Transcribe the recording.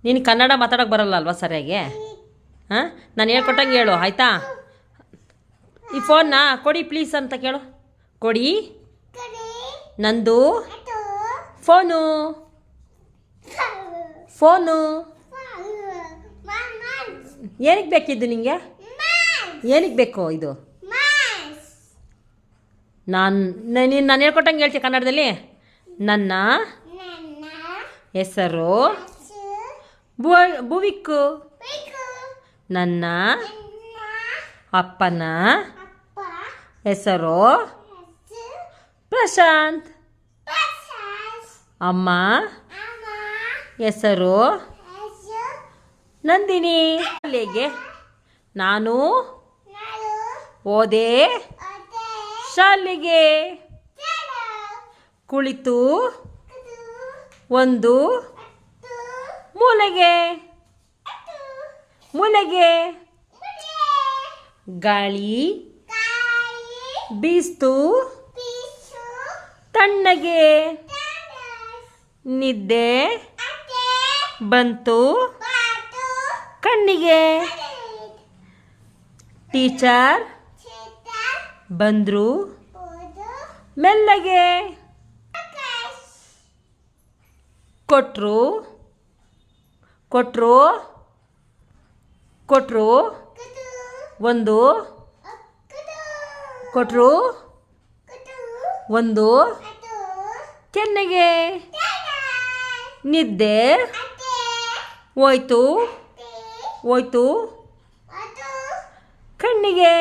ನೀನು ಕನ್ನಡ ಮಾತಾಡೋಕೆ ಬರಲ್ಲ ಅಲ್ವಾ ಸರಿಯಾಗಿ? ಹಾಂ, ನಾನು ಹೇಳ್ಕೊಟ್ಟಂಗೆ ಹೇಳು ಆಯಿತಾ? ಈ ಫೋನ್ನ ಕೊಡಿ ಪ್ಲೀಸ್ ಅಂತ ಕೇಳು. ಕೊಡಿ ನಂದು ಫೋನು. ಫೋನು ಏನಕ್ಕೆ ಬೇಕಿದ್ದು ನಿಂಗೆ? ಏನಕ್ಕೆ ಬೇಕು ಇದು? ನಾನು ಹೇಳ್ಕೊಟ್ಟಂಗೆ ಹೇಳ್ತೀನಿ ಕನ್ನಡದಲ್ಲಿ. ನನ್ನ ಹೆಸರು ಭುವಿಕ್ಕು. ನನ್ನ ಅಪ್ಪನ ಹೆಸರು ಪ್ರಶಾಂತ್. ಅಮ್ಮ ಹೆಸರು ನಂದಿನಿ. ಶಾಲೆಗೆ ನಾನು ಹೋದೆ ಶಾಲೆಗೆ. ಕುಳಿತು ಒಂದು ಮೂಲೆಗೆ. ಗಾಳಿ ಬೀಸ್ತು ತಣ್ಣಗೆ. ನಿದ್ದೆ ಬಂತು ಕಣ್ಣಿಗೆ. ಟೀಚರ್ ಬಂದ್ರು ಮೆಲ್ಲಗೆ. ಕೊಟ್ರು ಒಂದು ಕೆನ್ನೆಗೆ. ನಿದ್ದೆ ಹೋಯ್ತು ಕಣ್ಣಿಗೆ.